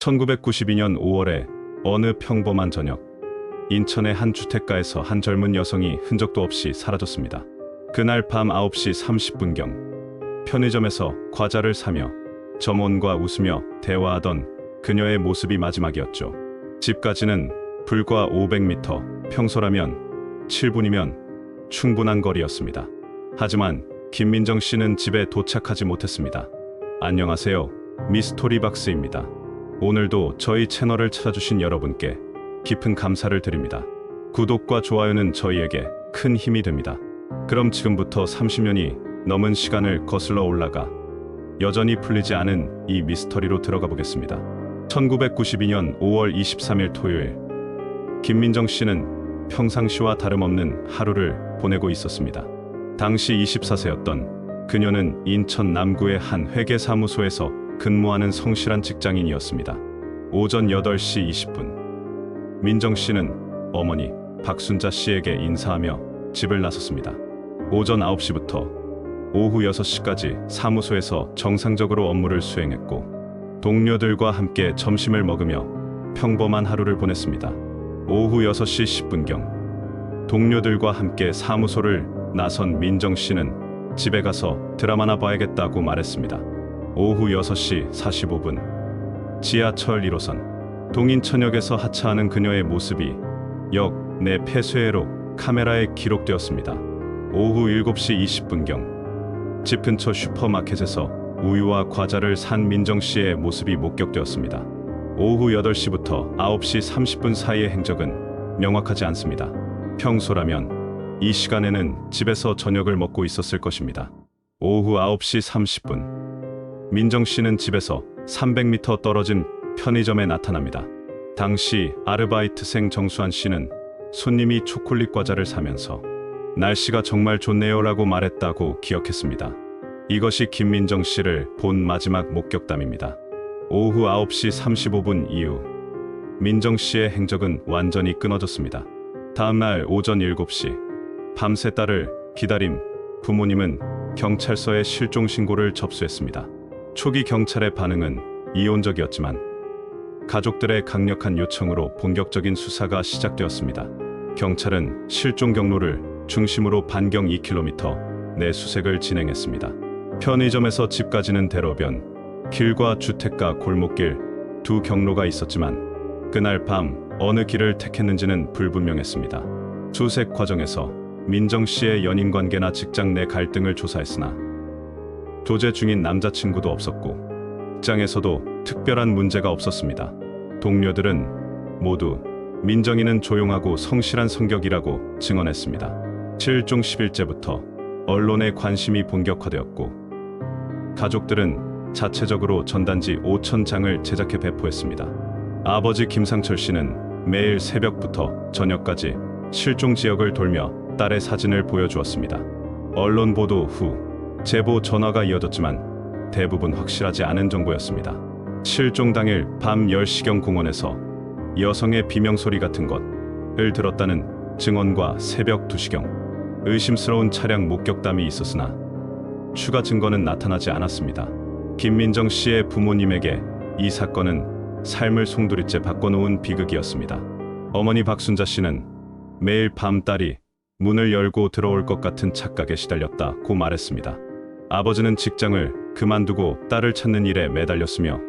1992년 5월에 어느 평범한 저녁, 인천의 한 주택가에서 한 젊은 여성이 흔적도 없이 사라졌습니다. 그날 밤 9시 30분경 편의점에서 과자를 사며 점원과 웃으며 대화하던 그녀의 모습이 마지막이었죠. 집까지는 불과 500m, 평소라면 7분이면 충분한 거리였습니다. 하지만 김민정 씨는 집에 도착하지 못했습니다. 안녕하세요. 미스토리박스입니다. 오늘도 저희 채널을 찾아주신 여러분께 깊은 감사를 드립니다. 구독과 좋아요는 저희에게 큰 힘이 됩니다. 그럼 지금부터 30년이 넘은 시간을 거슬러 올라가 여전히 풀리지 않은 이 미스터리로 들어가 보겠습니다. 1992년 5월 23일 토요일, 김민정 씨는 평상시와 다름없는 하루를 보내고 있었습니다. 당시 24세였던 그녀는 인천 남구의 한 회계사무소에서 근무하는 성실한 직장인이었습니다. 오전 8시 20분, 민정 씨는 어머니 박순자 씨에게 인사하며 집을 나섰습니다. 오전 9시부터 오후 6시까지 사무소에서 정상적으로 업무를 수행했고 동료들과 함께 점심을 먹으며 평범한 하루를 보냈습니다. 오후 6시 10분경 동료들과 함께 사무소를 나선 민정 씨는 집에 가서 드라마나 봐야겠다고 말했습니다. 오후 6시 45분 지하철 1호선 동인천역에서 하차하는 그녀의 모습이 역 내 폐쇄로 카메라에 기록되었습니다. 오후 7시 20분경 집 근처 슈퍼마켓에서 우유와 과자를 산 민정 씨의 모습이 목격되었습니다. 오후 8시부터 9시 30분 사이의 행적은 명확하지 않습니다. 평소라면 이 시간에는 집에서 저녁을 먹고 있었을 것입니다. 오후 9시 30분 민정 씨는 집에서 300m 떨어진 편의점에 나타납니다. 당시 아르바이트생 정수환 씨는 손님이 초콜릿 과자를 사면서 날씨가 정말 좋네요 라고 말했다고 기억했습니다. 이것이 김민정 씨를 본 마지막 목격담입니다. 오후 9시 35분 이후 민정 씨의 행적은 완전히 끊어졌습니다. 다음날 오전 7시 밤새 딸을 기다린 부모님은 경찰서에 실종 신고를 접수했습니다. 초기 경찰의 반응은 이온적이었지만 가족들의 강력한 요청으로 본격적인 수사가 시작되었습니다. 경찰은 실종 경로를 중심으로 반경 2km 내 수색을 진행했습니다. 편의점에서 집까지는 대로변, 길과 주택가 골목길 두 경로가 있었지만 그날 밤 어느 길을 택했는지는 불분명했습니다. 수색 과정에서 민정 씨의 연인관계나 직장 내 갈등을 조사했으나 조제 중인 남자친구도 없었고 직장에서도 특별한 문제가 없었습니다. 동료들은 모두 민정이는 조용하고 성실한 성격이라고 증언했습니다. 실종 10일째부터 언론의 관심이 본격화되었고 가족들은 자체적으로 전단지 5,000장을 제작해 배포했습니다. 아버지 김상철 씨는 매일 새벽부터 저녁까지 실종 지역을 돌며 딸의 사진을 보여주었습니다. 언론 보도 후 제보 전화가 이어졌지만 대부분 확실하지 않은 정보였습니다. 실종 당일 밤 10시경 공원에서 여성의 비명소리 같은 것을 들었다는 증언과 새벽 2시경 의심스러운 차량 목격담이 있었으나 추가 증거는 나타나지 않았습니다. 김민정 씨의 부모님에게 이 사건은 삶을 송두리째 바꿔놓은 비극이었습니다. 어머니 박순자 씨는 매일 밤 딸이 문을 열고 들어올 것 같은 착각에 시달렸다고 말했습니다. 아버지는 직장을 그만두고 딸을 찾는 일에 매달렸으며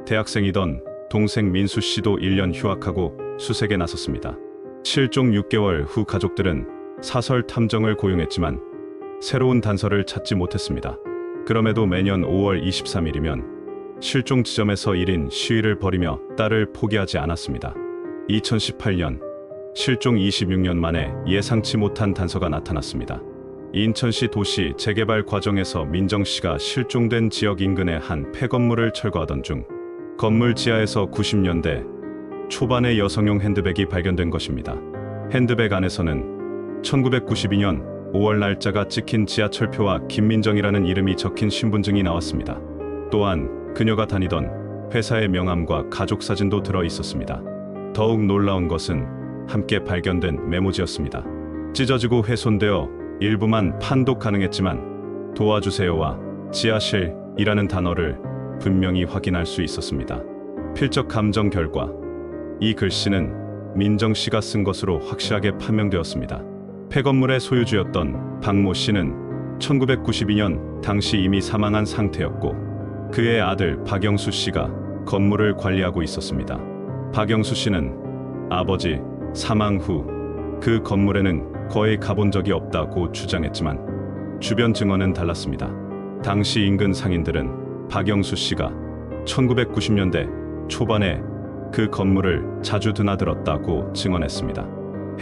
대학생이던 동생 민수 씨도 1년 휴학하고 수색에 나섰습니다. 실종 6개월 후 가족들은 사설 탐정을 고용했지만 새로운 단서를 찾지 못했습니다. 그럼에도 매년 5월 23일이면 실종 지점에서 1인 시위를 벌이며 딸을 포기하지 않았습니다. 2018년 실종 26년 만에 예상치 못한 단서가 나타났습니다. 인천시 도시 재개발 과정에서 민정 씨가 실종된 지역 인근의 한 폐건물을 철거하던 중 건물 지하에서 90년대 초반의 여성용 핸드백이 발견된 것입니다. 핸드백 안에서는 1992년 5월 날짜가 찍힌 지하철표와 김민정이라는 이름이 적힌 신분증이 나왔습니다. 또한 그녀가 다니던 회사의 명함과 가족 사진도 들어 있었습니다. 더욱 놀라운 것은 함께 발견된 메모지였습니다. 찢어지고 훼손되어 일부만 판독 가능했지만 도와주세요와 지하실이라는 단어를 분명히 확인할 수 있었습니다. 필적 감정 결과 이 글씨는 민정 씨가 쓴 것으로 확실하게 판명되었습니다. 폐건물의 소유주였던 박모 씨는 1992년 당시 이미 사망한 상태였고 그의 아들 박영수 씨가 건물을 관리하고 있었습니다. 박영수 씨는 아버지 사망 후 그 건물에는 거의 가본 적이 없다고 주장했지만 주변 증언은 달랐습니다. 당시 인근 상인들은 박영수 씨가 1990년대 초반에 그 건물을 자주 드나들었다고 증언했습니다.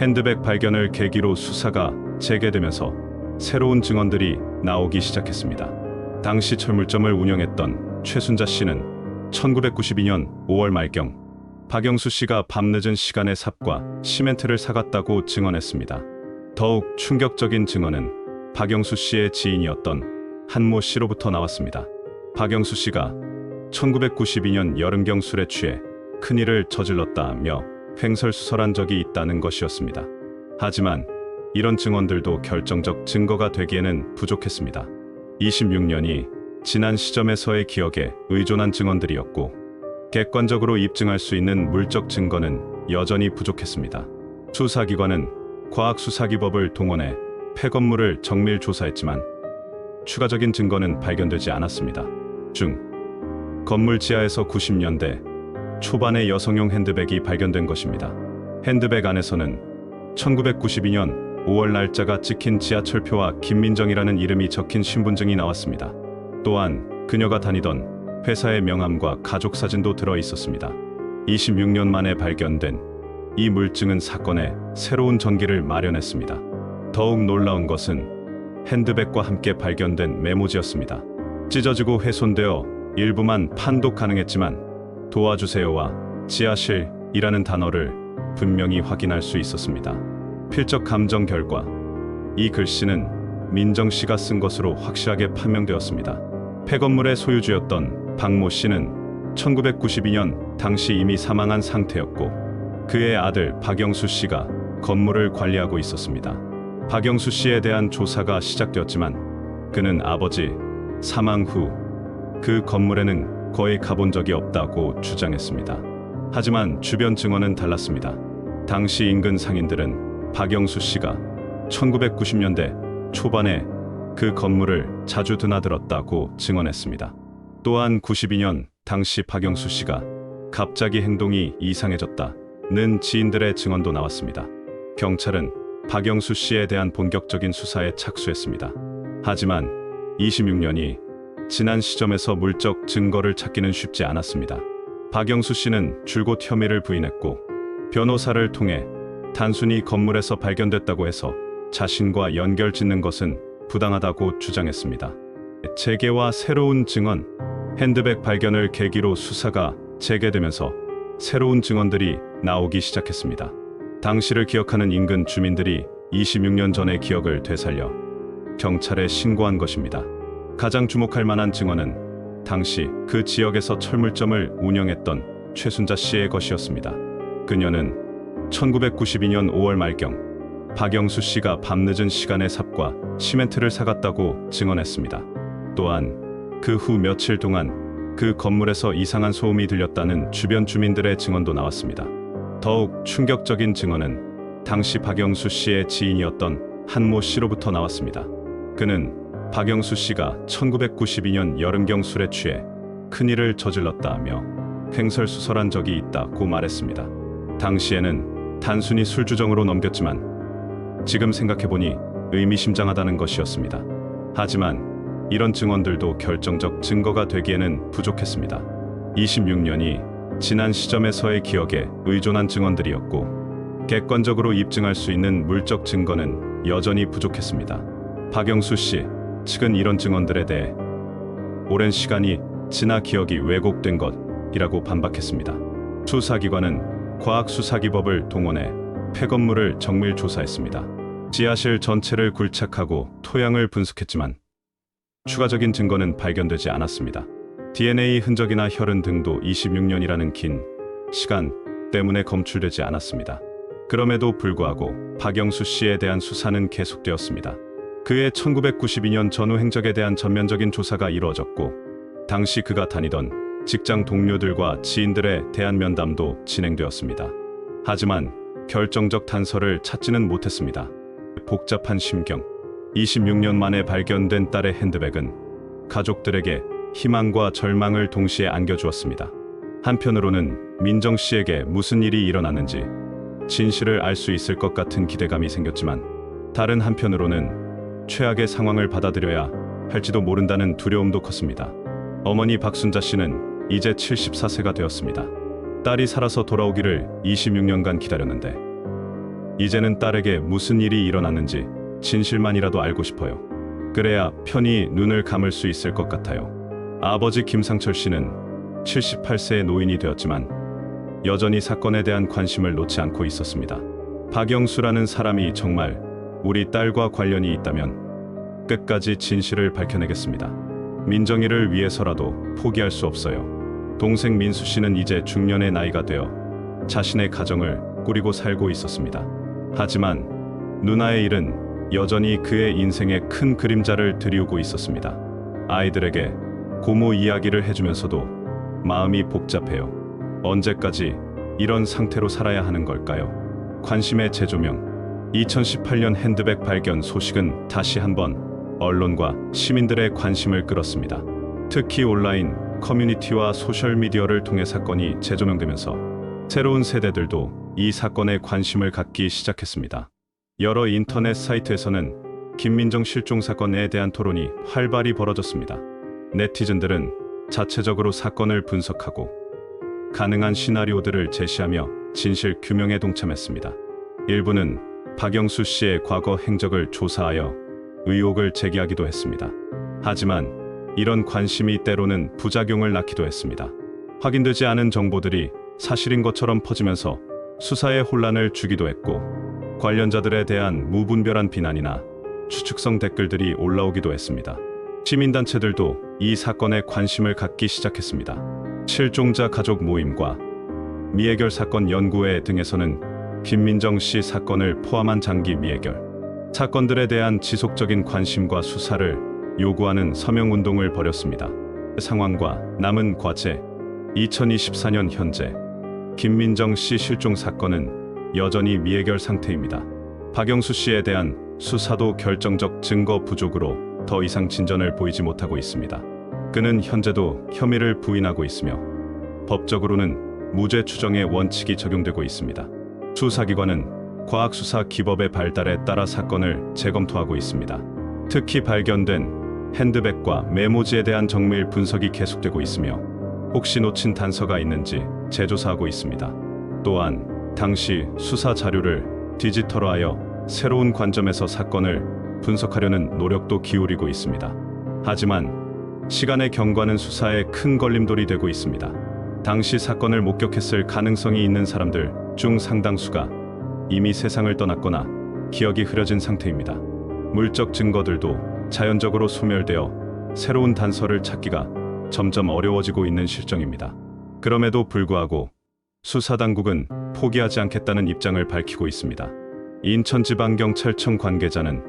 핸드백 발견을 계기로 수사가 재개되면서 새로운 증언들이 나오기 시작했습니다. 당시 철물점을 운영했던 최순자 씨는 1992년 5월 말경 박영수 씨가 밤늦은 시간에 삽과 시멘트를 사갔다고 증언했습니다. 더욱 충격적인 증언은 박영수 씨의 지인이었던 한모 씨로부터 나왔습니다. 박영수 씨가 1992년 여름경 술에 취해 큰일을 저질렀다며 횡설수설한 적이 있다는 것이었습니다. 하지만 이런 증언들도 결정적 증거가 되기에는 부족했습니다. 26년이 지난 시점에서의 기억에 의존한 증언들이었고 객관적으로 입증할 수 있는 물적 증거는 여전히 부족했습니다. 수사기관은 과학수사기법을 동원해 폐건물을 정밀 조사했지만 추가적인 증거는 발견되지 않았습니다. 건물 지하에서 90년대 초반에 여성용 핸드백이 발견된 것입니다. 핸드백 안에서는 1992년 5월 날짜가 찍힌 지하철표와 김민정이라는 이름이 적힌 신분증이 나왔습니다. 또한 그녀가 다니던 회사의 명함과 가족 사진도 들어 있었습니다. 26년 만에 발견된 이 물증은 사건에 새로운 전기를 마련했습니다. 더욱 놀라운 것은 핸드백과 함께 발견된 메모지였습니다. 찢어지고 훼손되어 일부만 판독 가능했지만 도와주세요와 지하실이라는 단어를 분명히 확인할 수 있었습니다. 필적 감정 결과 이 글씨는 민정 씨가 쓴 것으로 확실하게 판명되었습니다. 폐건물의 소유주였던 박모 씨는 1992년 당시 이미 사망한 상태였고 그의 아들 박영수 씨가 건물을 관리하고 있었습니다. 박영수 씨에 대한 조사가 시작되었지만 그는 아버지 사망 후 그 건물에는 거의 가본 적이 없다고 주장했습니다. 하지만 주변 증언은 달랐습니다. 당시 인근 상인들은 박영수 씨가 1990년대 초반에 그 건물을 자주 드나들었다고 증언했습니다. 또한 92년 당시 박영수 씨가 갑자기 행동이 이상해졌다는 지인들의 증언도 나왔습니다. 경찰은 박영수 씨에 대한 본격적인 수사에 착수했습니다. 하지만 26년이 지난 시점에서 물적 증거를 찾기는 쉽지 않았습니다. 박영수 씨는 줄곧 혐의를 부인했고 변호사를 통해 단순히 건물에서 발견됐다고 해서 자신과 연결 짓는 것은 부당하다고 주장했습니다. 재개와 새로운 증언, 핸드백 발견을 계기로 수사가 재개되면서 새로운 증언들이 나오기 시작했습니다. 당시를 기억하는 인근 주민들이 26년 전의 기억을 되살려 경찰에 신고한 것입니다. 가장 주목할 만한 증언은 당시 그 지역에서 철물점을 운영했던 최순자 씨의 것이었습니다. 그녀는 1992년 5월 말경 박영수 씨가 밤늦은 시간에 삽과 시멘트를 사갔다고 증언했습니다. 또한 그 후 며칠 동안 그 건물에서 이상한 소음이 들렸다는 주변 주민들의 증언도 나왔습니다. 더욱 충격적인 증언은 당시 박영수 씨의 지인이었던 한모 씨로부터 나왔습니다. 그는 박영수 씨가 1992년 여름경 술에 취해 큰일을 저질렀다며 횡설수설한 적이 있다고 말했습니다. 당시에는 단순히 술주정으로 넘겼지만 지금 생각해보니 의미심장하다는 것이었습니다. 하지만 이런 증언들도 결정적 증거가 되기에는 부족했습니다. 26년이 지난 시점에서의 기억에 의존한 증언들이었고 객관적으로 입증할 수 있는 물적 증거는 여전히 부족했습니다. 박영수 씨 측은 이런 증언들에 대해 오랜 시간이 지나 기억이 왜곡된 것이라고 반박했습니다. 수사기관은 과학수사기법을 동원해 폐건물을 정밀 조사했습니다. 지하실 전체를 굴착하고 토양을 분석했지만 추가적인 증거는 발견되지 않았습니다. DNA 흔적이나 혈흔 등도 26년이라는 긴 시간 때문에 검출되지 않았습니다. 그럼에도 불구하고 박영수 씨에 대한 수사는 계속되었습니다. 그의 1992년 전후 행적에 대한 전면적인 조사가 이루어졌고 당시 그가 다니던 직장 동료들과 지인들에 대한 면담도 진행되었습니다. 하지만 결정적 단서를 찾지는 못했습니다. 복잡한 심경. 26년 만에 발견된 딸의 핸드백은 가족들에게 희망과 절망을 동시에 안겨주었습니다. 한편으로는 민정 씨에게 무슨 일이 일어났는지 진실을 알 수 있을 것 같은 기대감이 생겼지만, 다른 한편으로는 최악의 상황을 받아들여야 할지도 모른다는 두려움도 컸습니다. 어머니 박순자 씨는 이제 74세가 되었습니다. 딸이 살아서 돌아오기를 26년간 기다렸는데, 이제는 딸에게 무슨 일이 일어났는지 진실만이라도 알고 싶어요. 그래야 편히 눈을 감을 수 있을 것 같아요. 아버지 김상철 씨는 78세의 노인이 되었지만 여전히 사건에 대한 관심을 놓지 않고 있었습니다. 박영수라는 사람이 정말 우리 딸과 관련이 있다면 끝까지 진실을 밝혀내겠습니다. 민정이를 위해서라도 포기할 수 없어요. 동생 민수 씨는 이제 중년의 나이가 되어 자신의 가정을 꾸리고 살고 있었습니다. 하지만 누나의 일은 여전히 그의 인생에 큰 그림자를 드리우고 있었습니다. 아이들에게 고모 이야기를 해주면서도 마음이 복잡해요. 언제까지 이런 상태로 살아야 하는 걸까요? 관심의 재조명. 2018년 핸드백 발견 소식은 다시 한번 언론과 시민들의 관심을 끌었습니다. 특히 온라인 커뮤니티와 소셜미디어를 통해 사건이 재조명되면서 새로운 세대들도 이 사건에 관심을 갖기 시작했습니다. 여러 인터넷 사이트에서는 김민정 실종 사건에 대한 토론이 활발히 벌어졌습니다. 네티즌들은 자체적으로 사건을 분석하고 가능한 시나리오들을 제시하며 진실 규명에 동참했습니다. 일부는 박영수 씨의 과거 행적을 조사하여 의혹을 제기하기도 했습니다. 하지만 이런 관심이 때로는 부작용을 낳기도 했습니다. 확인되지 않은 정보들이 사실인 것처럼 퍼지면서 수사에 혼란을 주기도 했고, 관련자들에 대한 무분별한 비난이나 추측성 댓글들이 올라오기도 했습니다. 시민단체들도 이 사건에 관심을 갖기 시작했습니다. 실종자 가족 모임과 미해결 사건 연구회 등에서는 김민정 씨 사건을 포함한 장기 미해결 사건들에 대한 지속적인 관심과 수사를 요구하는 서명운동을 벌였습니다. 상황과 남은 과제. 2024년 현재 김민정 씨 실종 사건은 여전히 미해결 상태입니다. 박영수 씨에 대한 수사도 결정적 증거 부족으로 더 이상 진전을 보이지 못하고 있습니다. 그는 현재도 혐의를 부인하고 있으며 법적으로는 무죄 추정의 원칙이 적용되고 있습니다. 수사기관은 과학수사 기법의 발달에 따라 사건을 재검토하고 있습니다. 특히 발견된 핸드백과 메모지에 대한 정밀 분석이 계속되고 있으며 혹시 놓친 단서가 있는지 재조사하고 있습니다. 또한 당시 수사 자료를 디지털화하여 새로운 관점에서 사건을 분석하려는 노력도 기울이고 있습니다. 하지만 시간의 경과는 수사에 큰 걸림돌이 되고 있습니다. 당시 사건을 목격했을 가능성이 있는 사람들 중 상당수가 이미 세상을 떠났거나 기억이 흐려진 상태입니다. 물적 증거들도 자연적으로 소멸되어 새로운 단서를 찾기가 점점 어려워지고 있는 실정입니다. 그럼에도 불구하고 수사당국은 포기하지 않겠다는 입장을 밝히고 있습니다. 인천지방경찰청 관계자는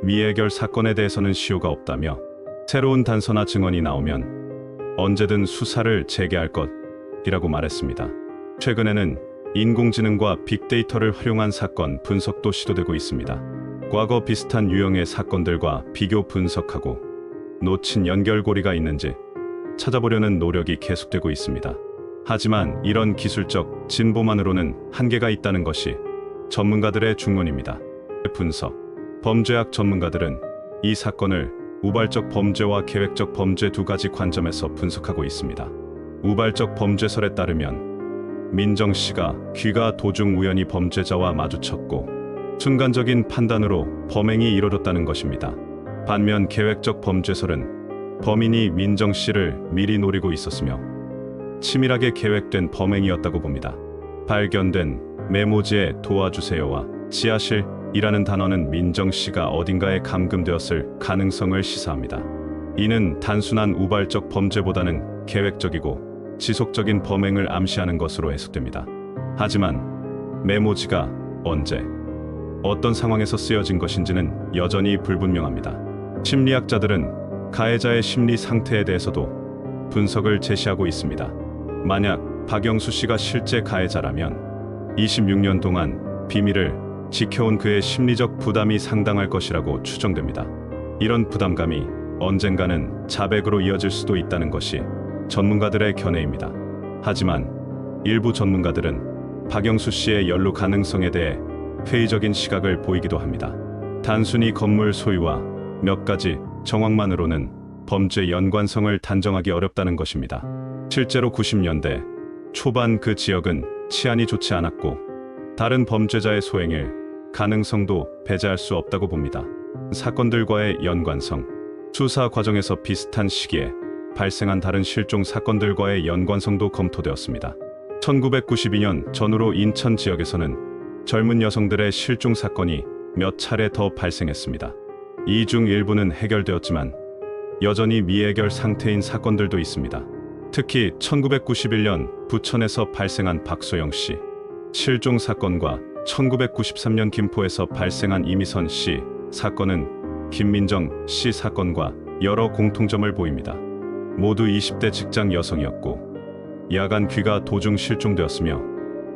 미해결 사건에 대해서는 시효가 없다며 새로운 단서나 증언이 나오면 언제든 수사를 재개할 것이라고 말했습니다. 최근에는 인공지능과 빅데이터를 활용한 사건 분석도 시도되고 있습니다. 과거 비슷한 유형의 사건들과 비교 분석하고 놓친 연결고리가 있는지 찾아보려는 노력이 계속되고 있습니다. 하지만 이런 기술적 진보만으로는 한계가 있다는 것이 전문가들의 중론입니다. 분석. 범죄학 전문가들은 이 사건을 우발적 범죄와 계획적 범죄 두 가지 관점에서 분석하고 있습니다. 우발적 범죄설에 따르면 민정 씨가 귀가 도중 우연히 범죄자와 마주쳤고 순간적인 판단으로 범행이 이뤄졌다는 것입니다. 반면 계획적 범죄설은 범인이 민정 씨를 미리 노리고 있었으며 치밀하게 계획된 범행이었다고 봅니다. 발견된 메모지에 도와주세요와 지하실이라는 단어는 민정 씨가 어딘가에 감금되었을 가능성을 시사합니다. 이는 단순한 우발적 범죄보다는 계획적이고 지속적인 범행을 암시하는 것으로 해석됩니다. 하지만 메모지가 언제, 어떤 상황에서 쓰여진 것인지는 여전히 불분명합니다. 심리학자들은 가해자의 심리 상태에 대해서도 분석을 제시하고 있습니다. 만약 박영수 씨가 실제 가해자라면 26년 동안 비밀을 지켜온 그의 심리적 부담이 상당할 것이라고 추정됩니다. 이런 부담감이 언젠가는 자백으로 이어질 수도 있다는 것이 전문가들의 견해입니다. 하지만 일부 전문가들은 박영수 씨의 연루 가능성에 대해 회의적인 시각을 보이기도 합니다. 단순히 건물 소유와 몇 가지 정황만으로는 범죄 연관성을 단정하기 어렵다는 것입니다. 실제로 90년대 초반 그 지역은 치안이 좋지 않았고 다른 범죄자의 소행일 가능성도 배제할 수 없다고 봅니다. 사건들과의 연관성, 수사 과정에서 비슷한 시기에 발생한 다른 실종 사건들과의 연관성도 검토되었습니다. 1992년 전후로 인천 지역에서는 젊은 여성들의 실종 사건이 몇 차례 더 발생했습니다. 이 중 일부는 해결되었지만 여전히 미해결 상태인 사건들도 있습니다. 특히 1991년 부천에서 발생한 박소영 씨 실종 사건과 1993년 김포에서 발생한 이미선 씨 사건은 김민정 씨 사건과 여러 공통점을 보입니다. 모두 20대 직장 여성이었고 야간 귀가 도중 실종되었으며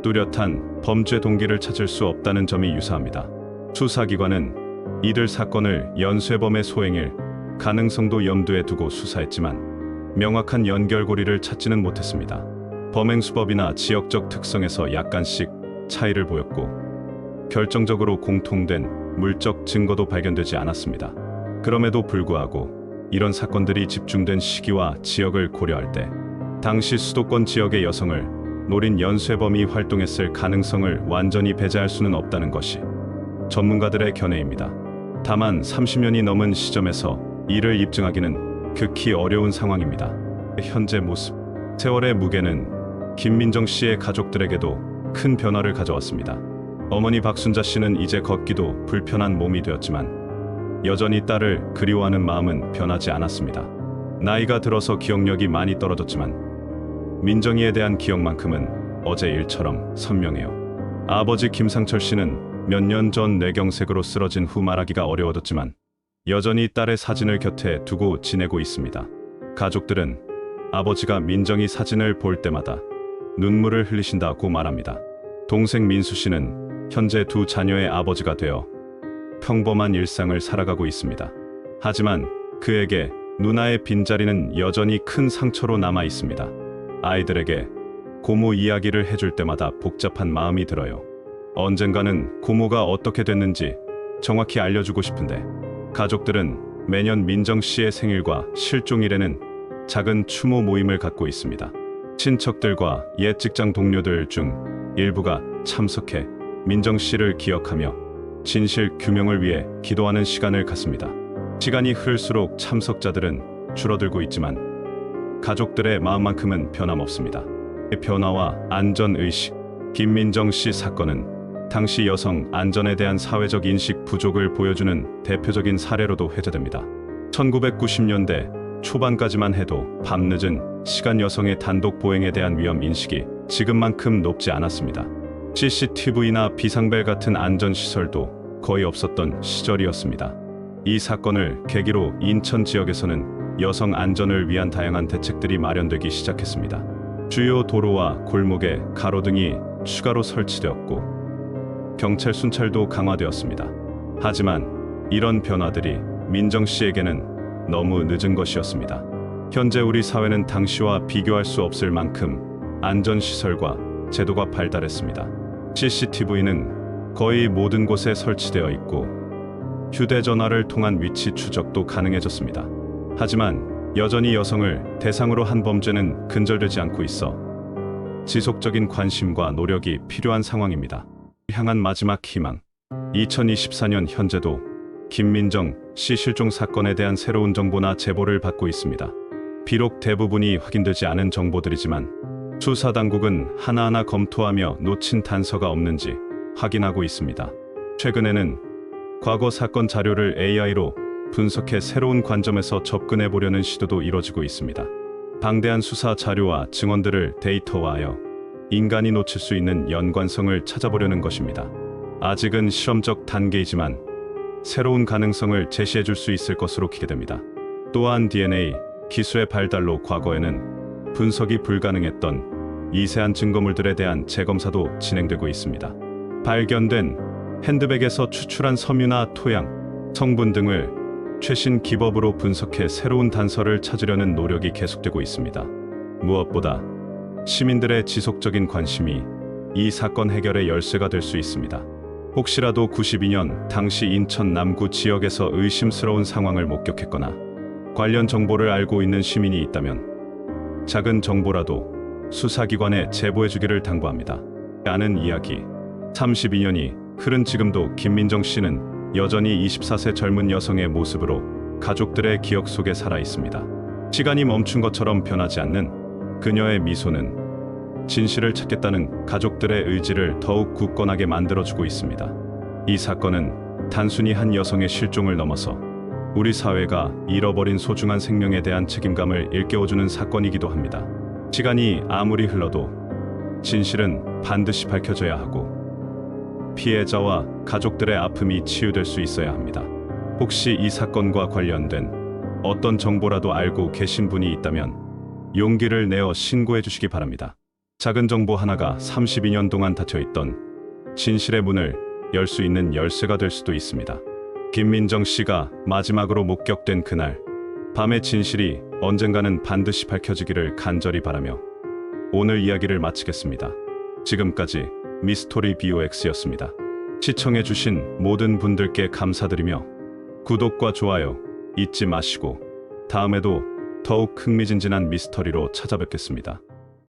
뚜렷한 범죄 동기를 찾을 수 없다는 점이 유사합니다. 수사기관은 이들 사건을 연쇄범의 소행일 가능성도 염두에 두고 수사했지만 명확한 연결고리를 찾지는 못했습니다. 범행 수법이나 지역적 특성에서 약간씩 차이를 보였고 결정적으로 공통된 물적 증거도 발견되지 않았습니다. 그럼에도 불구하고 이런 사건들이 집중된 시기와 지역을 고려할 때 당시 수도권 지역의 여성을 노린 연쇄범이 활동했을 가능성을 완전히 배제할 수는 없다는 것이 전문가들의 견해입니다. 다만 30년이 넘은 시점에서 이를 입증하기는 극히 어려운 상황입니다. 현재 모습, 세월의 무게는 김민정 씨의 가족들에게도 큰 변화를 가져왔습니다. 어머니 박순자 씨는 이제 걷기도 불편한 몸이 되었지만 여전히 딸을 그리워하는 마음은 변하지 않았습니다. 나이가 들어서 기억력이 많이 떨어졌지만 민정이에 대한 기억만큼은 어제 일처럼 선명해요. 아버지 김상철 씨는 몇 년 전 뇌경색으로 쓰러진 후 말하기가 어려워졌지만 여전히 딸의 사진을 곁에 두고 지내고 있습니다. 가족들은 아버지가 민정이 사진을 볼 때마다 눈물을 흘리신다고 말합니다. 동생 민수 씨는 현재 두 자녀의 아버지가 되어 평범한 일상을 살아가고 있습니다. 하지만 그에게 누나의 빈자리는 여전히 큰 상처로 남아 있습니다. 아이들에게 고모 이야기를 해줄 때마다 복잡한 마음이 들어요. 언젠가는 고모가 어떻게 됐는지 정확히 알려주고 싶은데 가족들은 매년 민정 씨의 생일과 실종일에는 작은 추모 모임을 갖고 있습니다. 친척들과 옛 직장 동료들 중 일부가 참석해 민정 씨를 기억하며 진실 규명을 위해 기도하는 시간을 갖습니다. 시간이 흐를수록 참석자들은 줄어들고 있지만 가족들의 마음만큼은 변함없습니다. 변화와 안전의식, 김민정 씨 사건은 당시 여성 안전에 대한 사회적 인식 부족을 보여주는 대표적인 사례로도 회자됩니다. 1990년대 초반까지만 해도 밤늦은 시간 여성의 단독 보행에 대한 위험 인식이 지금만큼 높지 않았습니다. CCTV나 비상벨 같은 안전시설도 거의 없었던 시절이었습니다. 이 사건을 계기로 인천 지역에서는 여성 안전을 위한 다양한 대책들이 마련되기 시작했습니다. 주요 도로와 골목에 가로등이 추가로 설치되었고 경찰 순찰도 강화되었습니다. 하지만 이런 변화들이 민정 씨에게는 너무 늦은 것이었습니다. 현재 우리 사회는 당시와 비교할 수 없을 만큼 안전시설과 제도가 발달했습니다. CCTV는 거의 모든 곳에 설치되어 있고 휴대전화를 통한 위치 추적도 가능해졌습니다. 하지만 여전히 여성을 대상으로 한 범죄는 근절되지 않고 있어 지속적인 관심과 노력이 필요한 상황입니다. 향한 마지막 희망. 2024년 현재도 김민정 씨 실종 사건에 대한 새로운 정보나 제보를 받고 있습니다. 비록 대부분이 확인되지 않은 정보들이지만 수사당국은 하나하나 검토하며 놓친 단서가 없는지 확인하고 있습니다. 최근에는 과거 사건 자료를 AI로 분석해 새로운 관점에서 접근해 보려는 시도도 이뤄지고 있습니다. 방대한 수사 자료와 증언들을 데이터화하여 인간이 놓칠 수 있는 연관성을 찾아보려는 것입니다. 아직은 실험적 단계이지만 새로운 가능성을 제시해 줄 수 있을 것으로 기대됩니다. 또한 DNA 기술의 발달로 과거에는 분석이 불가능했던 미세한 증거물들에 대한 재검사도 진행되고 있습니다. 발견된 핸드백에서 추출한 섬유나 토양, 성분 등을 최신 기법으로 분석해 새로운 단서를 찾으려는 노력이 계속되고 있습니다. 무엇보다 시민들의 지속적인 관심이 이 사건 해결의 열쇠가 될 수 있습니다. 혹시라도 92년 당시 인천 남구 지역에서 의심스러운 상황을 목격했거나 관련 정보를 알고 있는 시민이 있다면 작은 정보라도 수사기관에 제보해주기를 당부합니다. 아는 이야기. 32년이 흐른 지금도 김민정 씨는 여전히 24세 젊은 여성의 모습으로 가족들의 기억 속에 살아 있습니다. 시간이 멈춘 것처럼 변하지 않는 그녀의 미소는 진실을 찾겠다는 가족들의 의지를 더욱 굳건하게 만들어주고 있습니다. 이 사건은 단순히 한 여성의 실종을 넘어서 우리 사회가 잃어버린 소중한 생명에 대한 책임감을 일깨워주는 사건이기도 합니다. 시간이 아무리 흘러도 진실은 반드시 밝혀져야 하고 피해자와 가족들의 아픔이 치유될 수 있어야 합니다. 혹시 이 사건과 관련된 어떤 정보라도 알고 계신 분이 있다면 용기를 내어 신고해 주시기 바랍니다. 작은 정보 하나가 32년 동안 닫혀있던 진실의 문을 열 수 있는 열쇠가 될 수도 있습니다. 김민정 씨가 마지막으로 목격된 그날 밤의 진실이 언젠가는 반드시 밝혀지기를 간절히 바라며 오늘 이야기를 마치겠습니다. 지금까지 미스토리 BOX였습니다. 시청해주신 모든 분들께 감사드리며 구독과 좋아요 잊지 마시고 다음에도 더욱 흥미진진한 미스터리로 찾아뵙겠습니다.